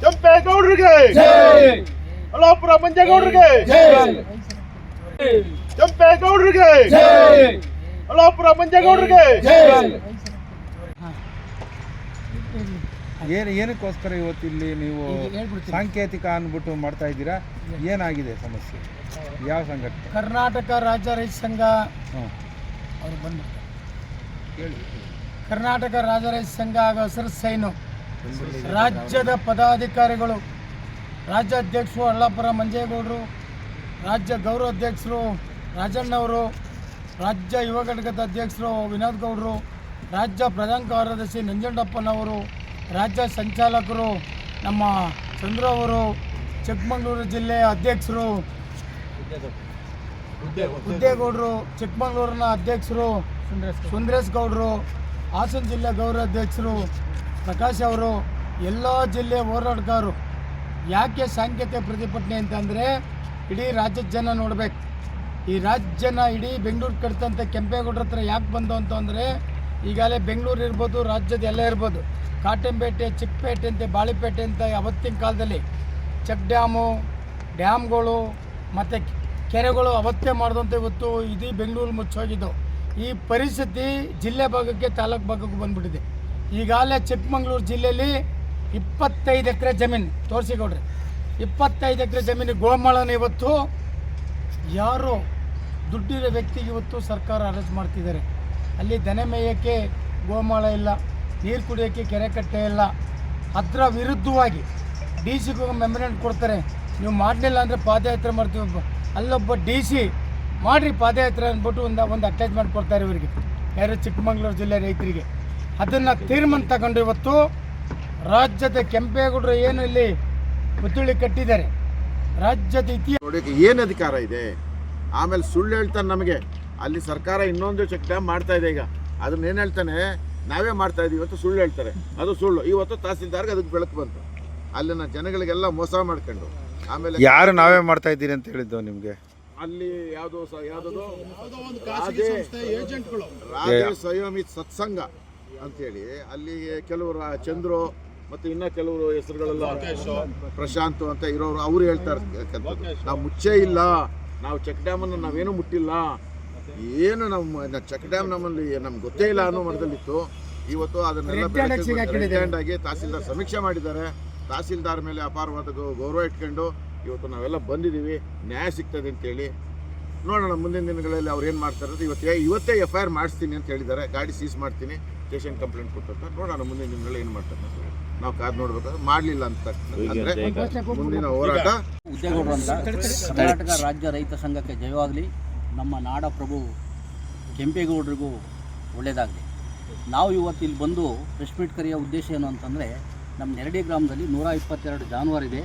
ಕೆಂಪೇಗೌಡರಿಗೆ ಅಲ್ಲಾಪುರ ಮಂಜೇಗೌಡರಿಗೆ ಕೆಂಪೇಗೌಡರಿಗೆ ಅಲ್ಲಾಪುರ ಮಂಜೇಗೌಡರಿಗೆ ಏನಕ್ಕೋಸ್ಕರ ಇವತ್ತಿಲ್ಲಿ ನೀವು ಸಾಂಕೇತಿಕ ಅಂದ್ಬಿಟ್ಟು ಮಾಡ್ತಾ ಇದ್ದೀರಾ? ಏನಾಗಿದೆ ಸಮಸ್ಯೆ? ಯಾವ ಸಂಘಟನೆ? ಕರ್ನಾಟಕ ರಾಜ್ಯ ರೈತ ಸಂಘ ಅವರು ಬಂದು ಹೇಳಿ. ಕರ್ನಾಟಕ ರಾಜ್ಯ ರೈತ ಸಂಘ ಹಾಗೂ ಹಸಿರು ಸೈನು ರಾಜ್ಯದ ಪದಾಧಿಕಾರಿಗಳು, ರಾಜ್ಯಾಧ್ಯಕ್ಷರು ಅಲ್ಲಾಪುರ ಮಂಜೇಗೌಡರು, ರಾಜ್ಯ ಗೌರವಾಧ್ಯಕ್ಷರು ರಾಜಣ್ಣವರು, ರಾಜ್ಯ ಯುವ ಘಟಕದ ಅಧ್ಯಕ್ಷರು ವಿನೋದ್ ಗೌಡರು, ರಾಜ್ಯ ಪ್ರಧಾನ ಕಾರ್ಯದರ್ಶಿ ನಂಜುಂಡಪ್ಪನವರು, ರಾಜ್ಯ ಸಂಚಾಲಕರು ನಮ್ಮ ಚಂದ್ರು ಅವರು, ಚಿಕ್ಕಮಗಳೂರು ಜಿಲ್ಲೆಯ ಅಧ್ಯಕ್ಷರು ಉದ್ದೇಗೌಡರು, ಚಿಕ್ಕಮಗಳೂರಿನ ಅಧ್ಯಕ್ಷರು ಸುಂದರೇಶ್ ಗೌಡರು, ಹಾಸನ ಜಿಲ್ಲೆ ಗೌರವಾಧ್ಯಕ್ಷರು ಪ್ರಕಾಶ್ ಅವರು, ಎಲ್ಲ ಜಿಲ್ಲೆಯ ಹೋರಾಟಗಾರರು. ಯಾಕೆ ಸಾಂಕೇತಿಕ ಪ್ರತಿಭಟನೆ ಅಂತಂದರೆ ಇಡೀ ರಾಜ್ಯದ ಜನ ನೋಡಬೇಕು. ಈ ರಾಜ್ಯನ ಇಡೀ ಬೆಂಗಳೂರು ಕಟ್ತಂಥ ಕೆಂಪೇಗೌಡರ ಹತ್ರ ಯಾಕೆ ಬಂದು ಅಂತಂದರೆ, ಈಗಾಗಲೇ ಬೆಂಗಳೂರು ಇರ್ಬೋದು, ರಾಜ್ಯದ ಎಲ್ಲ ಇರ್ಬೋದು, ಕಾಟನ್ಪೇಟೆ, ಚಿಕ್ಕಪೇಟೆ ಅಂತ, ಬಾಳಿಪೇಟೆ ಅಂತ ಅವತ್ತಿನ ಕಾಲದಲ್ಲಿ ಚೆಕ್ ಡ್ಯಾಮ್ಗಳು ಮತ್ತು ಕೆರೆಗಳು ಅವತ್ತೇ ಮಾಡಿದಂಥ ಇವತ್ತು ಇಡೀ ಬೆಂಗಳೂರು ಮುಚ್ಚೋಗಿದ್ದು. ಈ ಪರಿಸ್ಥಿತಿ ಜಿಲ್ಲೆ ಭಾಗಕ್ಕೆ ತಾಲೂಕು ಭಾಗಕ್ಕೆ ಬಂದುಬಿಟ್ಟಿದೆ. ಈಗಾಗಲೇ ಚಿಕ್ಕಮಗಳೂರು ಜಿಲ್ಲೆಯಲ್ಲಿ 25 ಎಕರೆ ಜಮೀನು ತೋರಿಸಿಕೊಡ್ರಿ, 25 ಎಕರೆ ಜಮೀನು ಗೋಮಾಳನ ಇವತ್ತು ಯಾರು ದುಡ್ಡಿರೋ ವ್ಯಕ್ತಿಗೆ ಇವತ್ತು ಸರ್ಕಾರ ಅರೆಸ್ಟ್ ಮಾಡ್ತಿದ್ದಾರೆ. ಅಲ್ಲಿ ದನ ಮೇಯೋಕ್ಕೆ ಗೋಮಾಳ ಇಲ್ಲ, ನೀರು ಕುಡಿಯೋಕ್ಕೆ ಕೆರೆ ಕಟ್ಟೆ ಇಲ್ಲ. ಅದರ ವಿರುದ್ಧವಾಗಿ ಡಿ ಸಿಗೂ ಮೆಮೊರೆಂಡ್ ಕೊಡ್ತಾರೆ, ನೀವು ಮಾಡಲಿಲ್ಲ ಅಂದರೆ ಪಾದಯಾತ್ರೆ ಮಾಡ್ತೀವಿ. ಅಲ್ಲೊಬ್ಬ ಡಿ ಸಿ ಮಾಡಿರಿ ಪಾದಯಾತ್ರೆ ಅಂದ್ಬಿಟ್ಟು ಒಂದು ಅಟ್ಯಾಚ್ಮೆಂಟ್ ಕೊಡ್ತಾರೆ ಇವರಿಗೆ, ಯಾರು ಚಿಕ್ಕಮಗಳೂರು ಜಿಲ್ಲೆ ರೈತರಿಗೆ. ಅದನ್ನು ತೀರ್ಮಾನ ತಗೊಂಡು ಇವತ್ತು ರಾಜ್ಯದ ಕೆಂಪೇಗೌಡರು ಏನು ಇಲ್ಲಿ ಪುತ್ಥಳಿ ಕಟ್ಟಿದ್ದಾರೆ, ರಾಜ್ಯದ ಇತಿಹಾಸ ಏನು ಅಧಿಕಾರ ಇದೆ. ಆಮೇಲೆ ಸುಳ್ಳು ಹೇಳ್ತಾನೆ ನಮಗೆ. ಅಲ್ಲಿ ಸರ್ಕಾರ ಇನ್ನೊಂದು ಚೆಕ್ ಡ್ಯಾಮ್ ಮಾಡ್ತಾ ಇದೆ. ಈಗ ಅದನ್ನ ಏನು ಹೇಳ್ತಾನೆ, ನಾವೇ ಮಾಡ್ತಾ ಇದೀವಿ ಇವತ್ತು ಸುಳ್ಳು ಹೇಳ್ತಾರೆ. ಅದು ಸುಳ್ಳು. ಇವತ್ತು ತಹಸೀಲ್ದಾರ್ಗೆ ಅದಕ್ಕೆ ಬೆಳಕು ಬಂತು. ಅಲ್ಲಿನ ಜನಗಳಿಗೆಲ್ಲ ಮೋಸ ಮಾಡ್ಕೊಂಡು ಆಮೇಲೆ ಯಾರು ನಾವೇ ಮಾಡ್ತಾ ಇದ್ದೀರಿ ಅಂತ ಹೇಳಿದ್ದು ನಿಮಗೆ? ಅಲ್ಲಿ ಯಾವುದೋ ರಾಜೇ ಸಂಯಮಿತ ಸತ್ಸಂಗ ಅಂತೇಳಿ ಅಲ್ಲಿ ಕೆಲವರು ಚಂದ್ರು ಮತ್ತು ಇನ್ನೂ ಕೆಲವರು ಹೆಸರುಗಳೆಲ್ಲ ಪ್ರಶಾಂತ್ ಅಂತ ಇರೋರು ಅವ್ರು ಹೇಳ್ತಾರೆ, ನಾವು ಮುಚ್ಚೇ ಇಲ್ಲ, ನಾವು ಚೆಕ್ ಡ್ಯಾಮನ್ನು ನಾವೇನು ಮುಟ್ಟಿಲ್ಲ, ಏನು ನಮ್ಮ ಚೆಕ್ ಡ್ಯಾಮ್ ನಮ್ಮಲ್ಲಿ ನಮ್ಗೆ ಗೊತ್ತೇ ಇಲ್ಲ ಅನ್ನೋ ಮರದಲ್ಲಿತ್ತು. ಇವತ್ತು ಅದನ್ನೆಲ್ಲ ಆಗಿ ತಹಸೀಲ್ದಾರ್ ಸಮೀಕ್ಷೆ ಮಾಡಿದ್ದಾರೆ. ತಹಸೀಲ್ದಾರ್ ಮೇಲೆ ಅಪಾರವಾದ ಗೌರವ ಇಟ್ಕೊಂಡು ಇವತ್ತು ನಾವೆಲ್ಲ ಬಂದಿದ್ದೀವಿ, ನ್ಯಾಯ ಸಿಗ್ತದೆ ಅಂತೇಳಿ. ನೋಡೋಣ ಮುಂದಿನ ದಿನಗಳಲ್ಲಿ ಅವ್ರು ಏನು ಮಾಡ್ತಾರೆ. ಇವತ್ತೇ FIR ಮಾಡಿಸ್ತೀನಿ ಅಂತ ಹೇಳಿದ್ದಾರೆ, ಗಾಡಿ ಸೀಸ್ ಮಾಡ್ತೀನಿ, ಸ್ಟೇಷನ್ ಕಂಪ್ಲೇಂಟ್ ಕೊಟ್ಟಿರ್ತಾರೆ. ನೋಡೋಣ ಮುಂದಿನ ದಿನಗಳಲ್ಲಿ ಏನು ಮಾಡ್ತಾರೆ ಅಂತ ನಾವು ಕಾದು ನೋಡ್ಬೇಕಾದ್ರೆ. ಮಾಡಲಿಲ್ಲ ಅಂತ ಅಂದರೆ ಮುಂದಿನ ಹೋರಾಟ. ಉದ್ದೇಗೌಡರು ಅಂತ ಕರ್ನಾಟಕ ರಾಜ್ಯ ರೈತ ಸಂಘಕ್ಕೆ ಜಯವಾಗಲಿ. ನಮ್ಮ ನಾಡ ಪ್ರಭು ಕೆಂಪೇಗೌಡರಿಗೂ ಒಳ್ಳೆಯದಾಗಲಿ. ನಾವು ಇವತ್ತು ಇಲ್ಲಿ ಬಂದು ಪ್ರೆಸ್ ಮೀಟ್ ಕರೆಯೋ ಉದ್ದೇಶ ಏನು ಅಂತಂದರೆ, ನಮ್ಮ ನೆರಡಿ ಗ್ರಾಮದಲ್ಲಿ 122 ಜಾನುವಾರು ಇದೆ.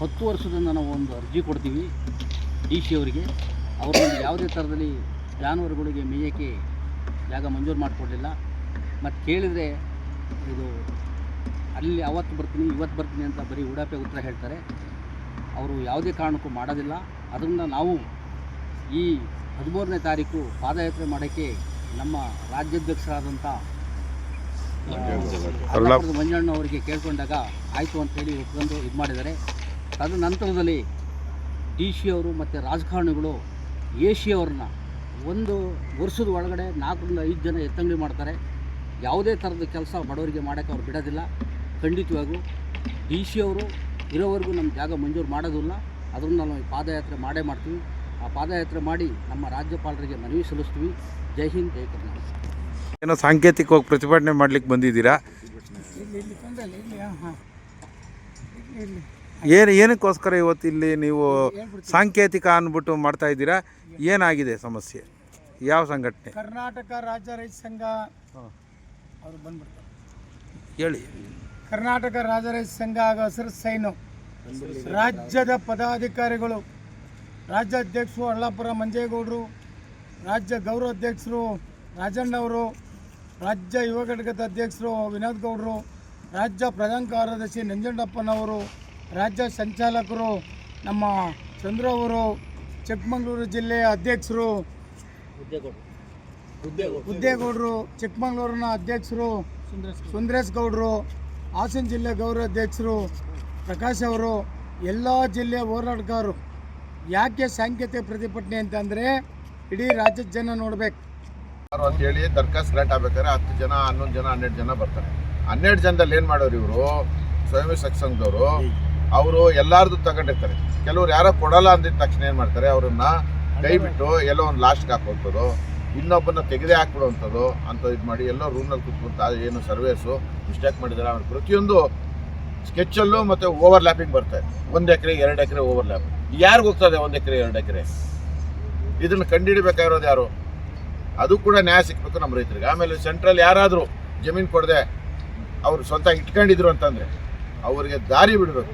10 ವರ್ಷದಿಂದ ನಾವು ಒಂದು ಅರ್ಜಿ ಕೊಡ್ತೀವಿ DC ಅವರಿಗೆ. ಅವರು ಯಾವುದೇ ಥರದಲ್ಲಿ ಜಾನುವಾರುಗಳಿಗೆ ಮೇಯೋಕ್ಕೆ ಜಾಗ ಮಂಜೂರು ಮಾಡಿಕೊಡಲಿಲ್ಲ. ಮತ್ತು ಕೇಳಿದರೆ ಇದು ಅಲ್ಲಿ ಅವತ್ತು ಬರ್ತೀನಿ ಇವತ್ತು ಬರ್ತೀನಿ ಅಂತ ಬರೀ ಉಡಾಪೆ ಉತ್ತರ ಹೇಳ್ತಾರೆ. ಅವರು ಯಾವುದೇ ಕಾರಣಕ್ಕೂ ಮಾಡೋದಿಲ್ಲ. ಅದರಿಂದ ನಾವು ಈ 13ನೇ ತಾರೀಕು ಪಾದಯಾತ್ರೆ ಮಾಡೋಕ್ಕೆ ನಮ್ಮ ರಾಜ್ಯಾಧ್ಯಕ್ಷರಾದಂಥ ಮಂಜಣ್ಣ ಅವರಿಗೆ ಕೇಳ್ಕೊಂಡಾಗ ಆಯಿತು ಅಂಥೇಳಿ ಒಪ್ಕೊಂಡು ಇದು ಮಾಡಿದ್ದಾರೆ. ತದನಂತರದಲ್ಲಿ DC ಅವರು ಮತ್ತು ರಾಜಕಾರಣಿಗಳು AC ಅವ್ರನ್ನ ಒಂದು ವರ್ಷದ ಒಳಗಡೆ 4 ರಿಂದ 5 ಜನ ಎತ್ತಂಗಡಿ ಮಾಡ್ತಾರೆ. ಯಾವುದೇ ಥರದ ಕೆಲಸ ಬಡವರಿಗೆ ಮಾಡೋಕ್ಕೆ ಅವ್ರು ಬಿಡೋದಿಲ್ಲ. ಖಂಡಿತವಾಗೂ DC ಅವರು ಇರೋವರೆಗೂ ನಮ್ಮ ಜಾಗ ಮಂಜೂರು ಮಾಡೋದಿಲ್ಲ. ಅದನ್ನು ನಾವು ಪಾದಯಾತ್ರೆ ಮಾಡೇ ಮಾಡ್ತೀವಿ. ಆ ಪಾದಯಾತ್ರೆ ಮಾಡಿ ನಮ್ಮ ರಾಜ್ಯಪಾಲರಿಗೆ ಮನವಿ ಸಲ್ಲಿಸ್ತೀವಿ. ಜೈ ಹಿಂದ್, ಜೈ ಕರ್ನಾಟಕ. ಏನೋ ಸಾಂಕೇತಿಕವಾಗಿ ಪ್ರತಿಭಟನೆ ಮಾಡ್ಲಿಕ್ಕೆ ಬಂದಿದ್ದೀರಾ? ಏನಕ್ಕೋಸ್ಕರ ಇವತ್ತಿಲ್ಲಿ ನೀವು ಸಾಂಕೇತಿಕ ಅಂದ್ಬಿಟ್ಟು ಮಾಡ್ತಾ ಇದ್ದೀರಾ? ಏನಾಗಿದೆ ಸಮಸ್ಯೆ? ಯಾವ ಸಂಘಟನೆ? ಕರ್ನಾಟಕ ರಾಜ್ಯ ರೈತ ಸಂಘ ಅವರು ಬಂದ್ಬಿಡ್ತಾರೆ ಹೇಳಿ. ಕರ್ನಾಟಕ ರಾಜ್ಯ ರೈತ ಸಂಘ ಹಾಗೂ ಹಸಿರು ಸೈನು ರಾಜ್ಯದ ಪದಾಧಿಕಾರಿಗಳು, ರಾಜ್ಯಾಧ್ಯಕ್ಷರು ಅಲ್ಲಾಪುರ ಮಂಜೇಗೌಡರು, ರಾಜ್ಯ ಗೌರವಾಧ್ಯಕ್ಷರು ರಾಜಣ್ಣವರು, ರಾಜ್ಯ ಯುವ ಘಟಕದ ಅಧ್ಯಕ್ಷರು ವಿನೋದ್ ಗೌಡರು, ರಾಜ್ಯ ಪ್ರಧಾನ ಕಾರ್ಯದರ್ಶಿ ನಂಜುಂಡಪ್ಪನವರು, ರಾಜ್ಯ ಸಂಚಾಲಕರು ನಮ್ಮ ಚಂದ್ರ ಅವರು, ಚಿಕ್ಕಮಗಳೂರು ಜಿಲ್ಲೆಯ ಅಧ್ಯಕ್ಷರು ಉದ್ದೇಗೌಡರು, ಚಿಕ್ಕಮಗಳೂರಿನ ಅಧ್ಯಕ್ಷರು ಸುಂದರೇಶ್ ಗೌಡರು, ಹಾಸನ ಜಿಲ್ಲೆ ಗೌರವಾಧ್ಯಕ್ಷರು ಪ್ರಕಾಶ್ ಅವರು, ಎಲ್ಲ ಜಿಲ್ಲೆಯ ಹೋರಾಟಗಾರರು. ಯಾಕೆ ಸಾಂಕೇತಿಕ ಪ್ರತಿಭಟನೆ ಅಂತಂದರೆ ಇಡೀ ರಾಜ್ಯದ ಜನ ನೋಡ್ಬೇಕು ಅಂತೇಳಿ ದರ್ಖಾಸ್ತು ಗ್ರಾಂಟ್ ಆಗ್ಬೇಕಾದ್ರೆ 10 ಜನ 11 ಜನ 12 ಜನ ಬರ್ತಾರೆ. 12 ಜನದಲ್ಲಿ ಏನು ಮಾಡೋರು ಇವರು ಸ್ವಯಂ ಸತ್ಸಂಗದವರು, ಅವರು ಎಲ್ಲಾರ್ದು ತಗೊಂಡಿರ್ತಾರೆ. ಕೆಲವ್ರು ಯಾರೋ ಕೊಡಲ್ಲ ಅಂದಿದ ತಕ್ಷಣ ಏನು ಮಾಡ್ತಾರೆ, ಅವ್ರನ್ನ ಕೈ ಬಿಟ್ಟು ಎಲ್ಲೋ ಒಂದು ಲಾಸ್ಟ್ಗೆ ಹಾಕುವಂಥದ್ದು, ಇನ್ನೊಬ್ಬನ ತೆಗೆದೇ ಹಾಕ್ಬಿಡುವಂಥದ್ದು ಅಂತ ಇದು ಮಾಡಿ ಎಲ್ಲೋ ರೂಮ್ನಲ್ಲಿ ಕೂತ್ಕೊಳ್ತಾ ಏನು ಸರ್ವೇಸು ಮಿಸ್ಟೇಕ್ ಮಾಡಿದ್ದಾರೆ. ಅವ್ರು ಪ್ರತಿಯೊಂದು ಸ್ಕೆಚ್ಚಲ್ಲೂ ಮತ್ತು ಓವರ್ಲ್ಯಾಪಿಂಗ್ ಬರ್ತಾರೆ. 1 ಎಕರೆ 2 ಎಕರೆ ಓವರ್ಲ್ಯಾಪ್ ಯಾರಿಗೂ ಹೋಗ್ತದೆ? 1 ಎಕರೆ 2 ಎಕರೆ ಇದನ್ನು ಕಂಡುಹಿಡಿಬೇಕಾಗಿರೋದು ಯಾರು? ಅದು ಕೂಡ ನ್ಯಾಯ ಸಿಗಬೇಕು ನಮ್ಮ ರೈತರಿಗೆ. ಆಮೇಲೆ ಸೆಂಟ್ರಲ್ ಯಾರಾದರೂ ಜಮೀನು ಕೊಡದೆ ಅವರು ಸ್ವಂತ ಇಟ್ಕೊಂಡಿದ್ರು ಅಂತಂದರೆ ಅವರಿಗೆ ದಾರಿ ಬಿಡಬೇಕು.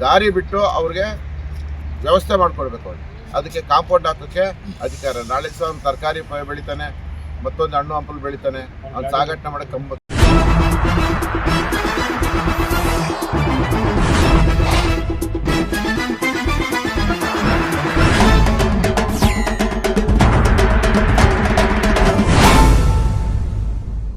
ದಾರಿ ಬಿಟ್ಟು ಅವ್ರಿಗೆ ವ್ಯವಸ್ಥೆ ಮಾಡಿಕೊಡ್ಬೇಕು. ಅವ್ರಿಗೆ ಅದಕ್ಕೆ ಕಾಂಪೌಂಡ್ ಹಾಕೋಕ್ಕೆ ಅಧಿಕಾರ. ನಾಳೆ ಸಹ ಒಂದು ತರಕಾರಿ ಬೆಳಿತಾನೆ, ಮತ್ತೊಂದು ಹಣ್ಣು ಹಂಪಲು ಬೆಳಿತಾನೆ, ಅವ್ನು ಸಾಗಾಟನೆ ಮಾಡೋಕ್ಕೆ